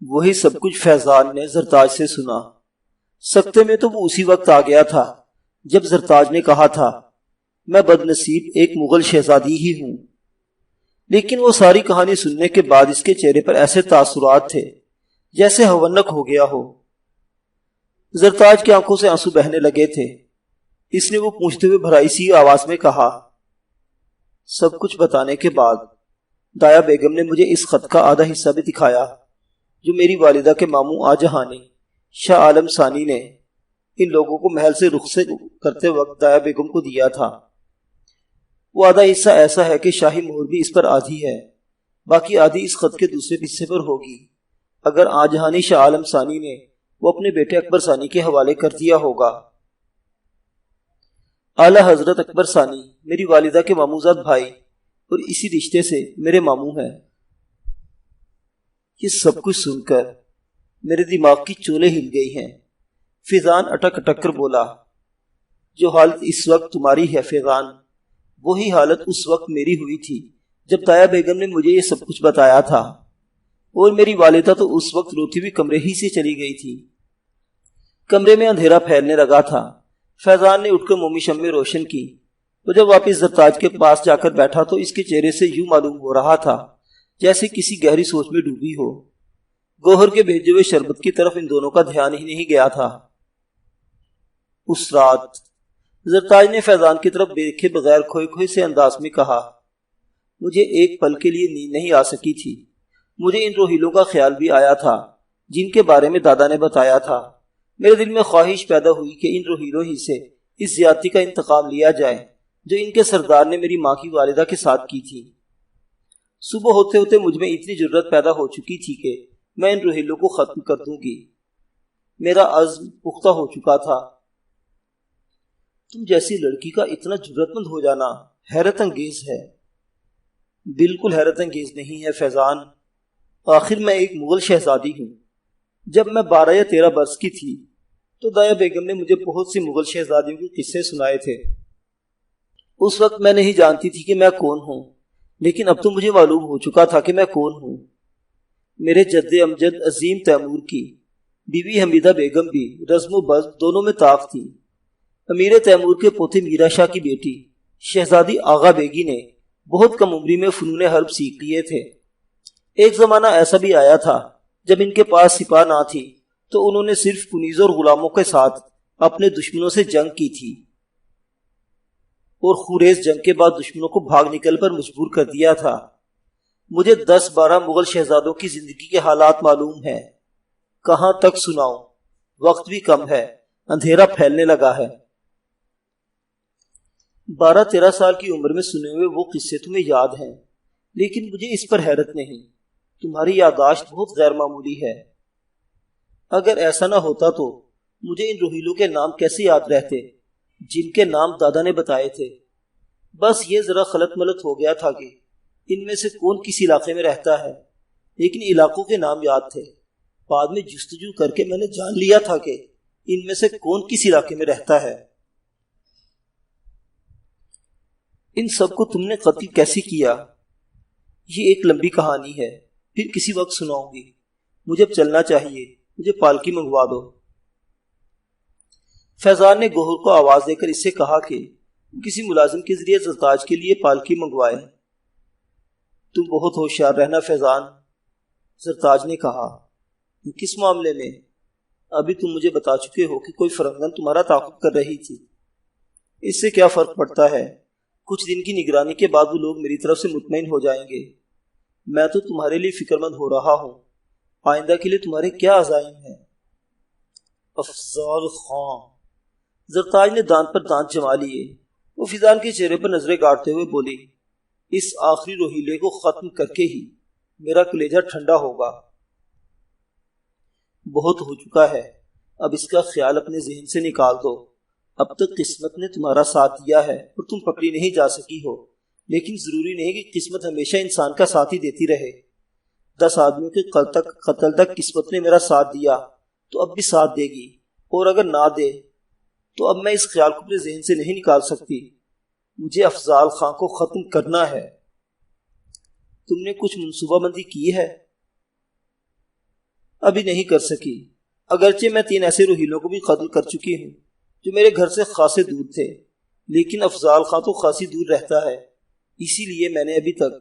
وہی سب کچھ فیضان نے زرتاج سے سنا۔ سکتے میں تو وہ اسی وقت آ گیا تھا جب زرتاج نے کہا تھا میں بد نصیب ایک مغل شہزادی ہی ہوں، لیکن وہ ساری کہانی سننے کے بعد اس کے چہرے پر ایسے تاثرات تھے جیسے ہونک ہو گیا ہو۔ زرتاج کی آنکھوں سے آنسو بہنے لگے تھے۔ اس نے وہ پوچھتے ہوئے بھرائی سی آواز میں کہا، سب کچھ بتانے کے بعد دایا بیگم نے مجھے اس خط کا آدھا حصہ بھی دکھایا جو میری والدہ کے ماموں آجہانی شاہ عالم ثانی نے ان لوگوں کو محل سے رخصت کرتے وقت دایا بیگم کو دیا تھا۔ وہ آدھا حصہ ایسا ہے کہ شاہی مہر بھی اس پر آدھی ہے، باقی آدھی اس خط کے دوسرے حصے پر ہوگی۔ اگر آجہانی شاہ عالم ثانی نے وہ اپنے بیٹے اکبر ثانی کے حوالے کر دیا ہوگا۔ اعلی حضرت اکبر ثانی میری والدہ کے ماموزاد بھائی اور اسی رشتے سے میرے ماموں ہیں۔ یہ سب کچھ سن کر میرے دماغ کی چولیں ہل گئی ہیں۔ فیضان اٹک اٹک کر بولا، جو حالت اس وقت تمہاری ہے فیضان، وہی حالت اس وقت میری ہوئی تھی جب دایا بیگم نے مجھے یہ سب کچھ بتایا تھا، اور میری والدہ تو اس وقت روتی ہوئی کمرے ہی سے چلی گئی تھی۔ کمرے میں اندھیرا پھیلنے لگا تھا۔ فیضان نے اٹھ کر مومی شمع روشن کی۔ وہ جب واپس زرتاج کے پاس جا کر بیٹھا تو اس کے چہرے سے یوں معلوم ہو رہا تھا جیسے کسی گہری سوچ میں ڈوبی ہو۔ گوہر کے بھیجے ہوئے شربت کی طرف ان دونوں کا دھیان ہی نہیں گیا تھا۔ اس رات زرتاج نے فیضان کی طرف دیکھے بغیر کھوئے کھوئے سے انداز میں کہا، مجھے ایک پل کے لیے نیند نہیں آ سکی تھی۔ مجھے ان روہیلوں کا خیال بھی آیا تھا جن کے بارے میں دادا نے بتایا تھا۔ میرے دل میں خواہش پیدا ہوئی کہ ان روہیلوں ہی سے اس زیادتی کا انتقام لیا جائے جو ان کے سردار نے میری ماں کی والدہ کے ساتھ کی تھی۔ صبح ہوتے ہوتے مجھ میں اتنی جرت پیدا ہو چکی تھی کہ میں ان روہیلوں کو ختم کر دوں گی۔ میرا عزم پختہ ہو چکا تھا۔ تم جیسی لڑکی کا اتنا جرت مند ہو جانا حیرت انگیز ہے۔ بالکل حیرت انگیز نہیں ہے فیضان، آخر میں ایک مغل شہزادی ہوں۔ جب میں 12 یا 13 برس کی تھی تو دایا بیگم نے مجھے بہت سی مغل شہزادیوں کے قصے سنائے تھے۔ اس وقت میں نہیں جانتی تھی کہ میں کون ہوں، لیکن اب تو مجھے معلوم ہو چکا تھا کہ میں کون ہوں۔ میرے جد امجد عظیم تیمور کی بیوی حمیدہ بیگم بھی رزم و بزم دونوں میں طاق تھی۔ امیر تیمور کے پوتے میرا شاہ کی بیٹی شہزادی آغا بیگی نے بہت کم عمری میں فنون حرب سیکھ لیے تھے۔ ایک زمانہ ایسا بھی آیا تھا جب ان کے پاس سپاہ نہ تھی تو انہوں نے صرف کنیزوں اور غلاموں کے ساتھ اپنے دشمنوں سے جنگ کی تھی، اور خوریز جنگ کے بعد دشمنوں کو بھاگ نکل پر مجبور کر دیا تھا۔ مجھے 10-12 مغل شہزادوں کی زندگی کے حالات معلوم ہیں۔ کہاں تک سناؤں؟ وقت بھی کم ہے، اندھیرا پھیلنے لگا ہے۔ 12-13 سال کی عمر میں سنے ہوئے وہ قصے تمہیں یاد ہیں، لیکن مجھے اس پر حیرت نہیں۔ تمہاری یادداشت بہت غیر معمولی ہے۔ اگر ایسا نہ ہوتا تو مجھے ان روہیلوں کے نام کیسے یاد رہتے جن کے نام دادا نے بتائے تھے؟ بس یہ ذرا خلط ملط ہو گیا تھا کہ ان میں سے کون کس علاقے میں رہتا ہے، لیکن علاقوں کے نام یاد تھے۔ بعد میں جستجو کر کے میں نے جان لیا تھا کہ ان میں سے کون کس علاقے میں رہتا ہے۔ ان سب کو تم نے قتل کیسے کیا؟ یہ ایک لمبی کہانی ہے، پھر کسی وقت سناؤں گی۔ مجھے اب چلنا چاہیے، مجھے پالکی منگوا دو۔ فیضان نے گوہر کو آواز دے کر اس سے کہا کہ کسی ملازم کے ذریعے زرتاج کے لیے پالکی منگوائے۔ تم بہت ہوشیار رہنا فیضان، زرتاج نے کہا۔ کس معاملے میں؟ ابھی تم مجھے بتا چکے ہو کہ کوئی فرنگن تمہارا تعاقب کر رہی تھی۔ اس سے کیا فرق پڑتا ہے؟ کچھ دن کی نگرانی کے بعد وہ لوگ میری طرف سے مطمئن ہو جائیں گے۔ میں تو تمہارے لیے فکر مند ہو رہا ہوں۔ آئندہ کے لیے تمہارے کیا عزائم ہیں؟ افضال خان، زرتاج نے دانت پر دانت جما لیے۔ وہ فیضان کے چہرے پر نظریں گاڑتے ہوئے بولی، اس آخری روہیلے کو ختم کر کے ہی میرا کلیجہ ٹھنڈا ہوگا۔ بہت ہو چکا ہے، اب اس کا خیال اپنے ذہن سے نکال دو۔ اب تک قسمت نے تمہارا ساتھ دیا ہے اور تم پکڑی نہیں جا سکی ہو، لیکن ضروری نہیں کہ قسمت ہمیشہ انسان کا ساتھ ہی دیتی رہے۔ 10 آدمیوں کے قتل تک قسمت نے میرا ساتھ دیا تو اب بھی ساتھ دے گی، اور اگر نہ دے تو اب میں اس خیال کو اپنے ذہن سے نہیں نکال سکتی۔ مجھے افضال خان کو ختم کرنا ہے۔ تم نے کچھ منصوبہ بندی کی ہے؟ ابھی نہیں کر سکی، اگرچہ میں 3 ایسے روہیلوں کو بھی قتل کر چکی ہوں جو میرے گھر سے خاصے دور تھے، لیکن افضال خان تو خاصی دور رہتا ہے، اسی لیے میں نے ابھی تک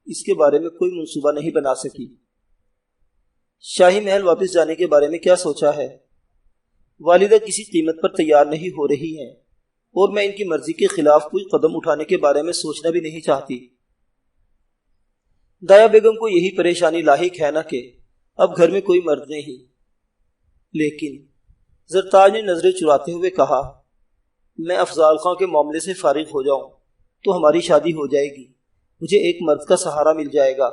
اس کے بارے میں کوئی منصوبہ نہیں بنا سکی۔ شاہی محل واپس جانے کے بارے میں کیا سوچا ہے؟ والدہ کسی قیمت پر تیار نہیں ہو رہی ہیں اور میں ان کی مرضی کے خلاف کوئی قدم اٹھانے کے بارے میں سوچنا بھی نہیں چاہتی۔ دایا بیگم کو یہی پریشانی لاحق ہے نا کہ اب گھر میں کوئی مرد نہیں۔ لیکن زرتاج نے نظریں چراتے ہوئے کہا، میں افضال خان کے معاملے سے فارغ ہو جاؤں تو ہماری شادی ہو جائے گی، مجھے ایک مرد کا سہارا مل جائے گا۔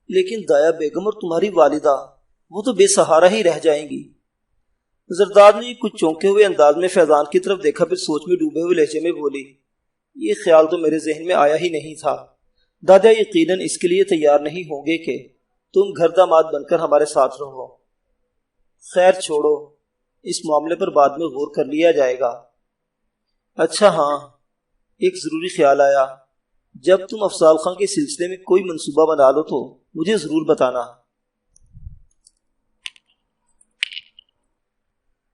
لیکن دایا بیگم اور تمہاری والدہ، وہ تو بے سہارا ہی رہ جائیں گی۔ زرداد نے کچھ چونکے ہوئے انداز میں فیضان کی طرف دیکھا، پھر سوچ میں ڈوبے ہوئے لہجے میں بولی، یہ خیال تو میرے ذہن میں آیا ہی نہیں تھا۔ دادا یقیناً اس کے لیے تیار نہیں ہوں گے کہ تم گھر داماد بن کر ہمارے ساتھ رہو۔ خیر چھوڑو، اس معاملے پر بعد میں غور کر لیا جائے گا۔ اچھا ہاں، ایک ضروری خیال آیا، جب تم افضال خان کے سلسلے میں کوئی منصوبہ بنا لو تو مجھے ضرور بتانا۔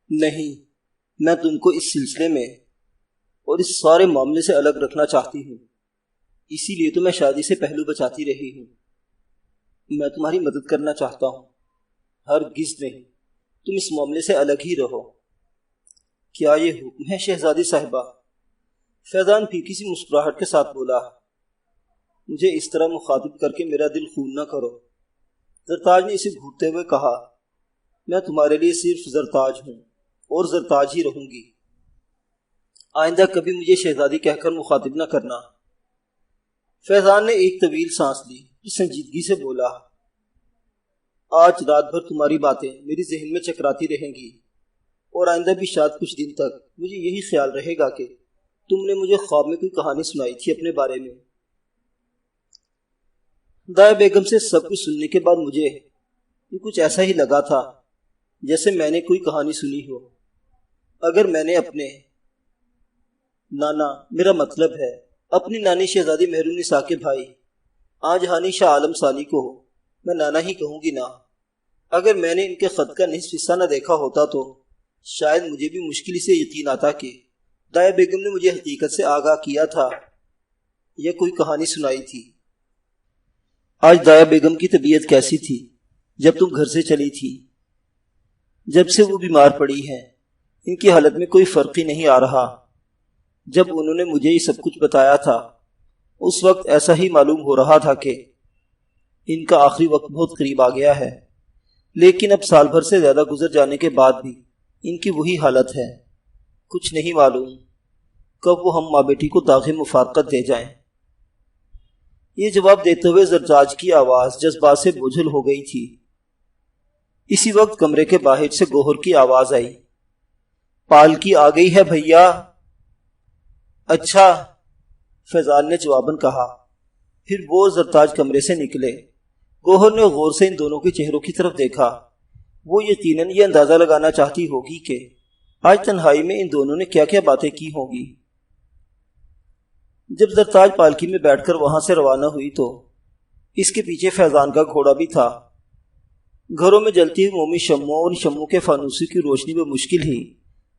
نہیں، میں تم کو اس سلسلے میں اور اس سارے معاملے سے الگ رکھنا چاہتی ہوں، اسی لیے تو میں شادی سے پہلو بچاتی رہی ہوں۔ میں تمہاری مدد کرنا چاہتا ہوں، ہرگز نہیں، تم اس معاملے سے الگ ہی رہو۔ کیا یہ حکم ہے شہزادی صاحبہ؟ فیضان پھیکی سی مسکراہٹ کے ساتھ بولا، مجھے اس طرح مخاطب کر کے میرا دل خون نہ کرو۔ زرتاج نے اسے گھورتے ہوئے کہا، میں تمہارے لیے صرف زرتاج ہوں اور زرتاج ہی رہوں گی، آئندہ کبھی مجھے شہزادی کہہ کر مخاطب نہ کرنا۔ فیضان نے ایک طویل سانس لی، سنجیدگی سے بولا، آج رات بھر تمہاری باتیں میری ذہن میں چکراتی رہیں گی اور آئندہ بھی شاید کچھ دن تک مجھے یہی خیال رہے گا کہ تم نے مجھے خواب میں کوئی کہانی سنائی تھی اپنے بارے میں۔ دایا بیگم سے سب کچھ سننے کے بعد مجھے یہ کچھ ایسا ہی لگا تھا جیسے میں نے کوئی کہانی سنی ہو۔ اگر میں نے اپنے نانا، میرا مطلب ہے اپنی نانی شہزادی مہرون نساء کے بھائی آج ہانی شاہ عالم ثانی کو میں نانا ہی کہوں گی نا، اگر میں نے ان کے خط کا نصف حصہ نہ دیکھا ہوتا تو شاید مجھے بھی مشکل سے یقین آتا کہ دایا بیگم نے مجھے حقیقت سے آگاہ کیا تھا یا کوئی کہانی سنائی تھی۔ آج دایا بیگم کی طبیعت کیسی تھی جب تم گھر سے چلی تھی؟ جب سے وہ بیمار پڑی ہیں ان کی حالت میں کوئی فرق ہی نہیں آ رہا۔ جب انہوں نے مجھے یہ سب کچھ بتایا تھا اس وقت ایسا ہی معلوم ہو رہا تھا کہ ان کا آخری وقت بہت قریب آ گیا ہے، لیکن اب سال بھر سے زیادہ گزر جانے کے بعد بھی ان کی وہی حالت ہے۔ کچھ نہیں معلوم کب وہ ہم ماں بیٹی کو داغ مفارقت دے جائیں۔ یہ جواب دیتے ہوئے زرتاج کی آواز جذبات سے بوجھل ہو گئی تھی۔ اسی وقت کمرے کے باہر سے گوہر کی آواز آئی، پالکی آ گئی ہے بھیا۔ اچھا، فیضان نے جواباً کہا، پھر وہ زرتاج کمرے سے نکلے۔ گوہر نے غور سے ان دونوں کے چہروں کی طرف دیکھا۔ وہ یقیناً یہ اندازہ لگانا چاہتی ہوگی کہ آج تنہائی میں ان دونوں نے کیا کیا باتیں کی ہوں گی۔ جب زرتاج پالکی میں بیٹھ کر وہاں سے روانہ ہوئی تو اس کے پیچھے فیضان کا گھوڑا بھی تھا۔ گھروں میں جلتی ہوئی مومی شمعوں اور شمعوں کے فانوسوں کی روشنی میں مشکل ہی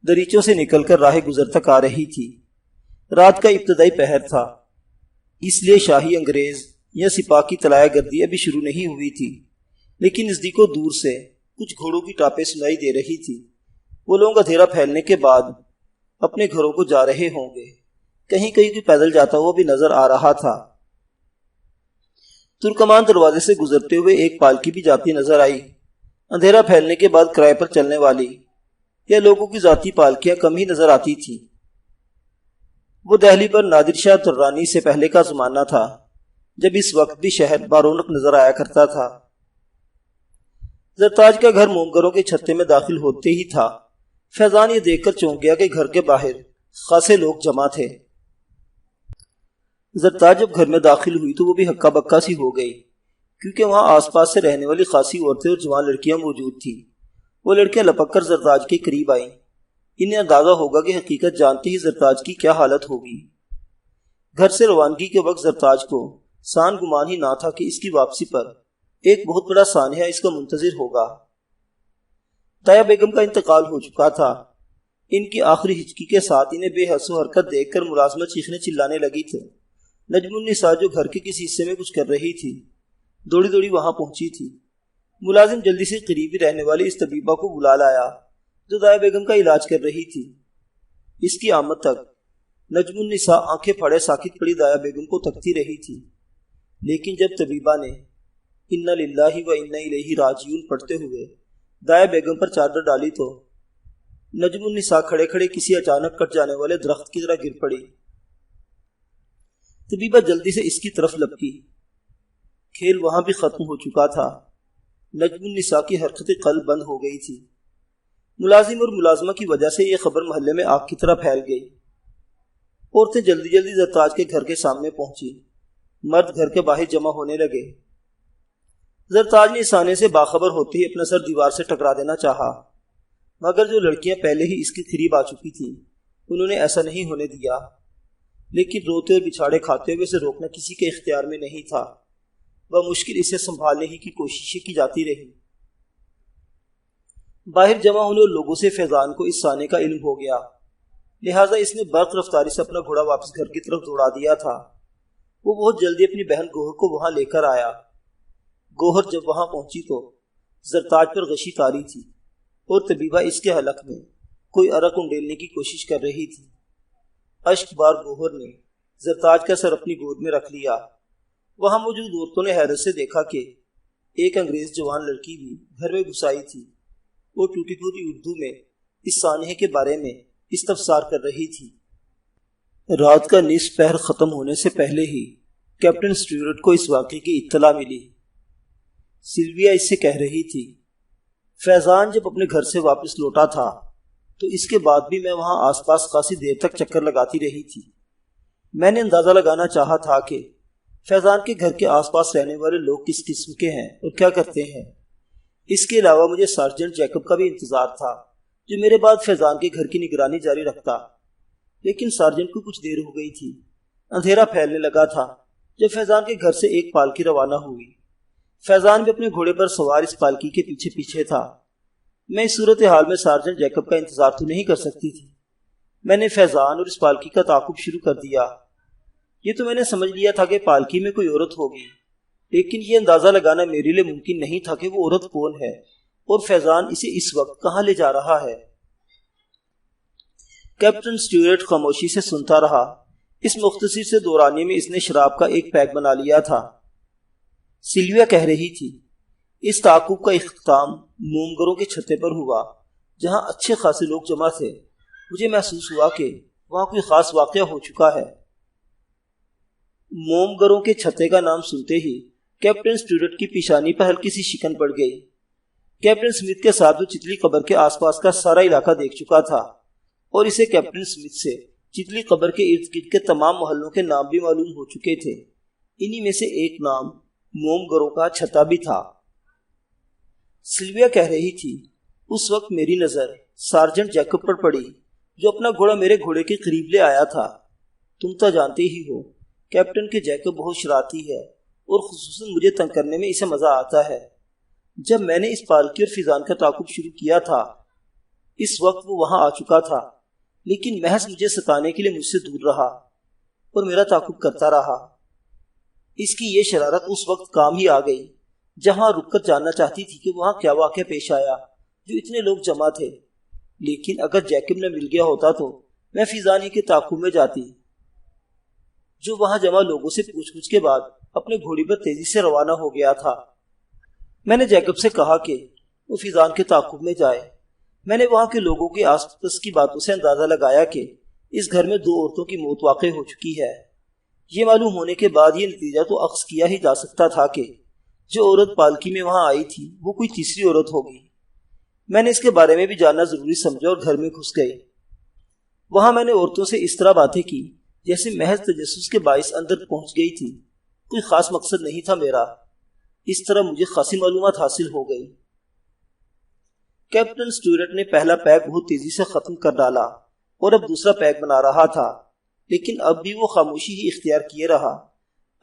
دریچوں سے نکل کر راہ گزر تک آ رہی تھی۔ رات کا ابتدائی پہر تھا، اس لیے شاہی انگریز یا سپاہ کی طلایہ گردی ابھی شروع نہیں ہوئی تھی، لیکن نزدیکوں دور سے کچھ گھوڑوں کی ٹاپیں سنائی دے رہی تھی۔ وہ لوگ اندھیرا پھیلنے کے بعد اپنے گھروں کو جا رہے ہوں گے، کہیں کہیں کوئی پیدل جاتا ہوا بھی نظر آ رہا تھا۔ ترکمان دروازے سے گزرتے ہوئے ایک پالکی بھی جاتی نظر آئی۔ اندھیرا پھیلنے کے بعد کرائے پر چلنے والی یا لوگوں کی ذاتی پالکیاں کم ہی نظر آتی تھیں۔ وہ دہلی پر نادر شاہ درانی سے پہلے کا زمانہ تھا جب اس وقت بھی شہر بارونق نظر آیا کرتا تھا۔ زرتاج کا گھر مومگروں کے چھتے میں داخل ہوتے ہی تھا۔ فیضان یہ دیکھ کر چونک گیا کہ گھر کے باہر خاصے لوگ جمع تھے۔ زرتاج جب گھر میں داخل ہوئی تو وہ بھی ہکا بکا سی ہو گئی، کیونکہ وہاں آس پاس سے رہنے والی خاصی عورتیں اور جوان لڑکیاں موجود تھیں۔ وہ لڑکیاں لپک کر زرتاج کے قریب آئیں۔ انہیں اندازہ ہوگا کہ حقیقت جانتے ہی زرتاج کی کیا حالت ہوگی۔ گھر سے روانگی کے وقت زرتاج کو سان گمان ہی نہ تھا کہ اس کی واپسی پر ایک بہت بڑا سانحہ اس کا منتظر ہوگا۔ دایا بیگم کا انتقال ہو چکا تھا۔ ان کی آخری ہچکی کے ساتھ انہیں بے حس و حرکت دیکھ کر ملازمہ چیخنے چلانے لگی تھی۔ نجم النساء جو گھر کے کسی حصے میں کچھ کر رہی تھی، دوڑی دوڑی وہاں پہنچی تھی۔ ملازم جلدی سے قریبی رہنے والی اس طبیبہ کو بلا لایا جو دایا بیگم کا علاج کر رہی تھی۔ اس کی آمد تک نجم النساء آنکھیں پھاڑے ساکت پڑی دایا بیگم کو تکتی رہی تھی، لیکن جب طبیبہ نے انا للہ و انا الیہ راجعون پڑھتے ہوئے دایا بیگم پر چادر ڈالی تو نجم النساء کھڑے کھڑے کسی اچانک کٹ جانے والے درخت کی طرح گر پڑی۔ طبیبہ جلدی سے اس کی طرف لپکی۔ کھیل وہاں بھی ختم ہو چکا تھا۔ نجم النساء کی حرکت قلب بند ہو گئی تھی۔ ملازم اور ملازمہ کی وجہ سے یہ خبر محلے میں آگ کی طرح پھیل گئی۔ عورتیں جلدی جلدی زرتاج کے گھر کے سامنے پہنچی۔ مرد گھر کے باہر جمع ہونے لگے۔ زرتاج نے اس آنے سے باخبر ہوتے ہی اپنا سر دیوار سے ٹکرا دینا چاہا، مگر جو لڑکیاں پہلے ہی اس کے قریب آ چکی تھیں انہوں نے ایسا نہیں ہونے دیا، لیکن روتے اور بچھاڑے کھاتے ہوئے اسے روکنا کسی کے اختیار میں نہیں تھا۔ بمشکل اسے سنبھالنے ہی کی کوششیں کی جاتی رہی۔ باہر جمع ہونے لوگوں سے فیضان کو اس سانے کا علم ہو گیا، لہٰذا اس نے برق رفتاری سے اپنا گھوڑا واپس گھر کی طرف دوڑا دیا تھا۔ وہ بہت جلدی اپنی بہن گوہر کو وہاں لے کر آیا۔ گوہر جب وہاں پہنچی تو زرتاج پر غشی طاری تھی اور طبیبہ اس کے حلق میں کوئی عرق انڈیلنے کی کوشش کر رہی تھی۔ اشک بار گوہر نے زرتاج کا سر اپنی گود میں رکھ لیا۔ وہاں موجود عورتوں نے حیرت سے دیکھا کہ ایک انگریز جوان لڑکی بھی گھر میں گھس آئی تھی۔ وہ ٹوٹی پھوٹی اردو میں اس سانحے کے بارے میں استفسار کر رہی تھی۔ رات کا نصف پہر ختم ہونے سے پہلے ہی کیپٹن سٹیورٹ کو اس واقعے کی اطلاع ملی۔ سلویا اس سے کہہ رہی تھی، فیضان جب اپنے گھر سے واپس لوٹا تھا تو اس کے بعد بھی میں وہاں آس پاس خاصی دیر تک چکر لگاتی رہی تھی۔ میں نے اندازہ لگانا چاہا تھا کہ فیضان کے گھر کے آس پاس رہنے والے لوگ کس قسم کے ہیں اور کیا کرتے ہیں۔ اس کے علاوہ مجھے سارجنٹ جیکب کا بھی انتظار تھا جو میرے بعد فیضان کے گھر کی نگرانی جاری رکھتا، لیکن سارجنٹ کو کچھ دیر ہو گئی تھی۔ اندھیرا پھیلنے لگا تھا جب فیضان کے گھر سے ایک پالکی روانہ ہوئی۔ فیضان بھی اپنے گھوڑے پر سوار اس پالکی کے پیچھے پیچھے تھا۔ میں اس صورتحال میں سارجنٹ جیکب کا انتظار تو نہیں کر سکتی تھی۔ میں نے فیضان اور اس پالکی کا تعاقب شروع کر دیا۔ یہ تو میں نے سمجھ لیا تھا کہ پالکی میں کوئی عورت ہوگی، لیکن یہ اندازہ لگانا میرے لیے ممکن نہیں تھا کہ وہ عورت کون ہے اور فیضان اسے اس وقت کہاں لے جا رہا ہے۔ کیپٹن سٹیورٹ خاموشی سے سنتا رہا۔ اس مختصر سے دورانی میں اس نے شراب کا ایک پیک بنا لیا تھا۔ سلویا کہہ رہی تھی، اس تعاقب کا اختتام مومگروں کے چھتے پر ہوا جہاں اچھے خاصے لوگ جمع تھے۔ مجھے محسوس ہوا کہ وہاں کوئی خاص واقعہ ہو چکا ہے۔ مومگروں کے چھتے کا نام سنتے ہی کیپٹن سٹیورٹ کی پیشانی پر ہلکی سی شکن پڑ گئی۔ کیپٹن سمتھ کے ساتھ وہ چتلی قبر کے آس پاس کا سارا علاقہ دیکھ چکا تھا اور اسے کیپٹن سمتھ سے چتلی قبر کے ارد گرد کے تمام محلوں کے نام بھی معلوم ہو چکے تھے۔ انہی میں سے ایک نام مومگروں کا چھتا بھی تھا۔ سلویا کہہ رہی تھی، اس وقت میری نظر سارجنٹ جیکب پر پڑی جو اپنا گھوڑا میرے گھوڑے کے قریب لے آیا تھا۔ تم تو جانتے ہی ہو کیپٹن کے جیکب بہت شرارتی ہے اور خصوصاً مجھے تنگ کرنے میں اسے مزہ آتا ہے۔ جب میں نے اس پالکی اور فیضان کا تعاقب شروع کیا تھا اس وقت وہ وہاں آ چکا تھا، لیکن محض مجھے ستانے کے لیے مجھ سے دور رہا اور میرا تعاقب کرتا رہا۔ اس کی یہ شرارت اس وقت کام ہی آ گئی جہاں رک کر جاننا چاہتی تھی کہ وہاں کیا واقعہ پیش آیا جو اتنے لوگ جمع تھے، لیکن اگر جیکب نہ مل گیا ہوتا تو میں فیضان ہی کے تعاقب میں جاتی جو وہاں جمع لوگوں سے پوچھ گچھ کے بعد اپنے گھوڑی پر تیزی سے روانہ ہو گیا تھا۔ میں نے جیکب سے کہا کہ وہ فیضان کے تعاقب میں جائے۔ میں نے وہاں کے لوگوں کے آس پاس کی باتوں سے اندازہ لگایا کہ اس گھر میں 2 عورتوں کی موت واقع ہو چکی ہے۔ یہ معلوم ہونے کے بعد یہ نتیجہ تو اخذ کیا ہی جا سکتا تھا کہ جو عورت پالکی میں وہاں آئی تھی وہ کوئی تیسری عورت ہوگی۔ میں نے اس کے بارے میں بھی جاننا ضروری سمجھا اور گھر میں گھس گئی۔ وہاں میں نے عورتوں سے اس طرح باتیں کی جیسے محض تجسس کے باعث اندر پہنچ گئی تھی، کوئی خاص مقصد نہیں تھا میرا۔ اس طرح مجھے خاصی معلومات حاصل ہو گئی۔ کیپٹن سٹیورٹ نے پہلا پیک بہت تیزی سے ختم کر ڈالا اور اب دوسرا پیک بنا رہا تھا، لیکن اب بھی وہ خاموشی ہی اختیار کیے رہا۔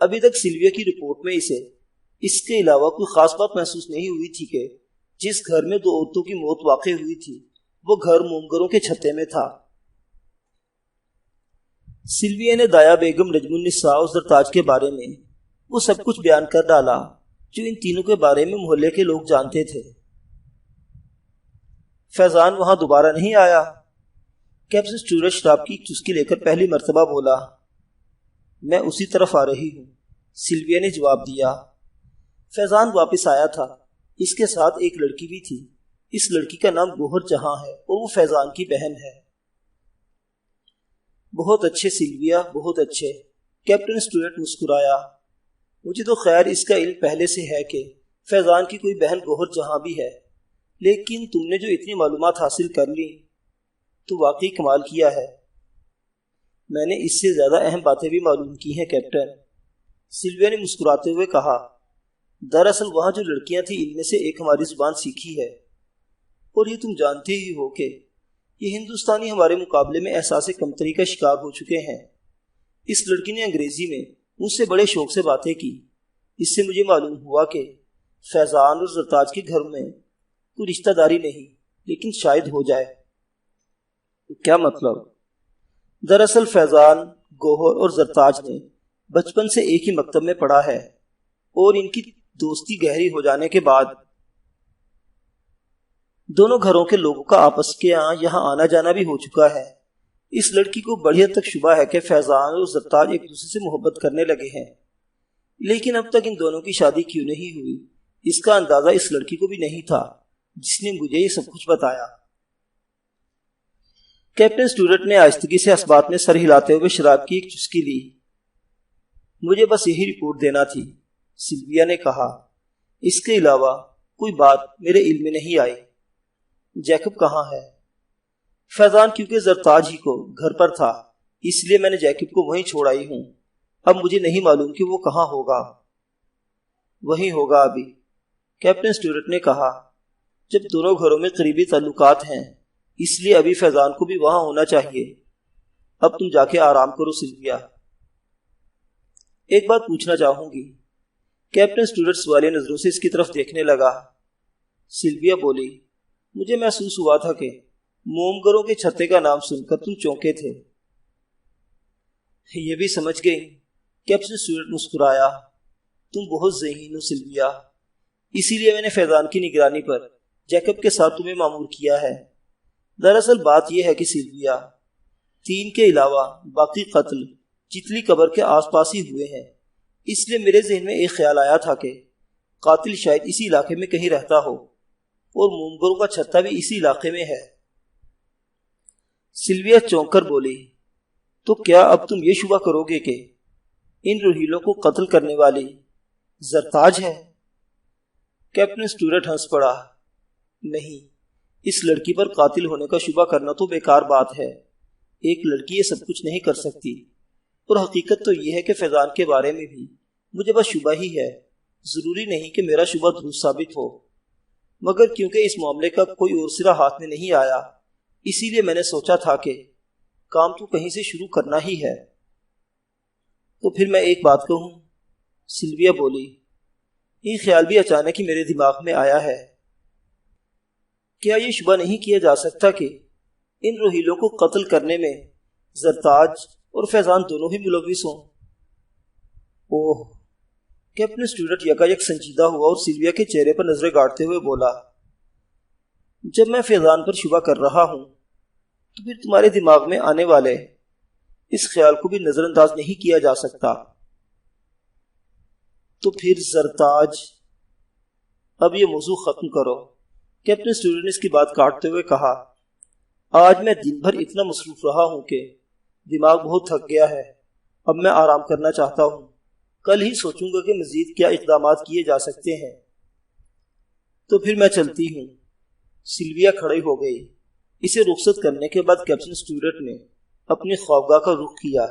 ابھی تک سلویا کی رپورٹ میں اسے اس کے علاوہ کوئی خاص بات محسوس نہیں ہوئی تھی کہ جس گھر میں 2 عورتوں کی موت واقع ہوئی تھی وہ گھر مومگروں کے چھتے میں تھا۔ سلویا نے دایا بیگم، نجم النساء اور زرتاج کے بارے میں وہ سب کچھ بیان کر ڈالا جو ان تینوں کے بارے میں محلے کے لوگ جانتے تھے۔ فیضان وہاں دوبارہ نہیں آیا؟ کیپٹن اسٹیورٹ شراب کی ایک چسکی لے کر پہلی مرتبہ بولا۔ میں اسی طرف آ رہی ہوں، سلویا نے جواب دیا۔ فیضان واپس آیا تھا، اس کے ساتھ ایک لڑکی بھی تھی۔ اس لڑکی کا نام گوہر جہاں ہے اور وہ فیضان کی بہن ہے۔ بہت اچھے سلویا، بہت اچھے، کیپٹن اسٹیورٹ مسکرایا۔ مجھے تو خیر اس کا علم پہلے سے ہے کہ فیضان کی کوئی بہن گوہر جہاں بھی ہے، لیکن تم نے جو اتنی معلومات حاصل کر لی تو واقعی کمال کیا ہے۔ میں نے اس سے زیادہ اہم باتیں بھی معلوم کی ہیں کیپٹن، سلویا نے مسکراتے ہوئے کہا۔ دراصل وہاں جو لڑکیاں تھیں ان میں سے ایک ہماری زبان سیکھی ہے، اور یہ تم جانتے ہی ہو کہ یہ ہندوستانی ہمارے مقابلے میں احساس کمتری کا شکار ہو چکے ہیں۔ اس لڑکی نے انگریزی میں مجھ سے بڑے شوق سے باتیں کی۔ اس سے مجھے معلوم ہوا کہ فیضان اور زرتاج کے گھر میں کوئی رشتہ داری نہیں، لیکن شاید ہو جائے۔ کیا مطلب؟ دراصل فیضان، گوہر اور زرتاج نے بچپن سے ایک ہی مکتب میں پڑھا ہے، اور ان کی دوستی گہری ہو جانے کے بعد دونوں گھروں کے لوگوں کا آپس کے یہاں آنا جانا بھی ہو چکا ہے۔ اس لڑکی کو بڑی حد تک شبہ ہے کہ فیضان اور زرتاج ایک دوسرے سے محبت کرنے لگے ہیں، لیکن اب تک ان دونوں کی شادی کیوں نہیں ہوئی اس کا اندازہ اس لڑکی کو بھی نہیں تھا جس نے مجھے یہ سب کچھ بتایا۔ کیپٹن اسٹیورٹ نے آہستگی سے اسبات میں سر ہلاتے ہوئے شراب کی ایک چسکی لی۔ مجھے بس یہی رپورٹ دینا تھی، سلویا نے کہا۔ اس کے علاوہ کوئی بات میرے علم میں نہیں آئی۔ جیکب کہاں ہے؟ فیضان کیونکہ زرتاج ہی کو گھر پر تھا اس لیے میں نے جیکب کو وہیں چھوڑ آئی ہوں۔ اب مجھے نہیں معلوم کہ وہ کہاں ہوگا۔ وہیں ہوگا ابھی، کیپٹن اسٹیورٹ نے کہا۔ جب دونوں گھروں میں قریبی تعلقات ہیں اس لیے ابھی فیضان کو بھی وہاں ہونا چاہیے۔ اب تم جا کے آرام کرو سلویا۔ ایک بات پوچھنا چاہوں گی۔ کیپٹن اسٹیورٹ سوالیہ نظروں سے اس کی طرف دیکھنے لگا۔ سلویا بولی، مجھے محسوس ہوا تھا کہ مومگروں کے چھتے کا نام سن کر تم چونکے تھے۔ یہ بھی سمجھ گئی، کیپٹن اسٹیورٹ مسکرایا۔ تم بہت ذہین ہو سلویا، اسی لیے میں نے فیضان کی نگرانی پر جیکب کے ساتھ تمہیں مامور کیا ہے۔ دراصل بات یہ ہے کہ سلویا، 3 کے علاوہ باقی قتل چتلی قبر کے آس پاس ہی ہوئے ہیں، اس لیے میرے ذہن میں ایک خیال آیا تھا کہ قاتل شاید اسی علاقے میں کہیں رہتا ہو، اور مومگروں کا چھتا بھی اسی علاقے میں ہے۔ سلویا چونک کر بولی، تو کیا اب تم یہ شبہ کرو گے کہ ان روہیلوں کو قتل کرنے والی زرتاج ہے؟ کیپٹن اسٹیورٹ ہنس پڑا۔ نہیں، اس لڑکی پر قاتل ہونے کا شبہ کرنا تو بیکار بات ہے۔ ایک لڑکی یہ سب کچھ نہیں کر سکتی، اور حقیقت تو یہ ہے کہ فیضان کے بارے میں بھی مجھے بس شبہ ہی ہے۔ ضروری نہیں کہ میرا شبہ درست ثابت ہو، مگر کیونکہ اس معاملے کا کوئی اور سرا ہاتھ میں نہیں آیا اسی لیے میں نے سوچا تھا کہ کام تو کہیں سے شروع کرنا ہی ہے۔ تو پھر میں ایک بات کہوں، سلویا بولی۔ یہ خیال بھی اچانک ہی میرے دماغ میں آیا ہے۔ کیا یہ شبہ نہیں کیا جا سکتا کہ ان روہیلوں کو قتل کرنے میں زرتاج اور فیضان دونوں ہی ملوث ہوں؟ اوہ، کیپٹن اسٹیورٹ یکایک سنجیدہ ہوا اور سلویا کے چہرے پر نظریں گاڑتے ہوئے بولا، جب میں فیضان پر شبہ کر رہا ہوں تو پھر تمہارے دماغ میں آنے والے اس خیال کو بھی نظر انداز نہیں کیا جا سکتا۔ تو پھر زرتاج۔ اب یہ موضوع ختم کرو، کیپٹن اسٹیورٹ نے اس کی بات کاٹتے ہوئے کہا۔ آج میں دن بھر اتنا مصروف رہا ہوں کہ دماغ بہت تھک گیا ہے۔ اب میں آرام کرنا چاہتا ہوں، کل ہی سوچوں گا کہ مزید کیا اقدامات کیے جا سکتے ہیں۔ تو پھر میں چلتی ہوں۔ سلویا کھڑی ہو گئی۔ اسے رخصت کرنے کے بعد کیپٹن اسٹیورٹ نے اپنی خوابگاہ کا رخ کیا۔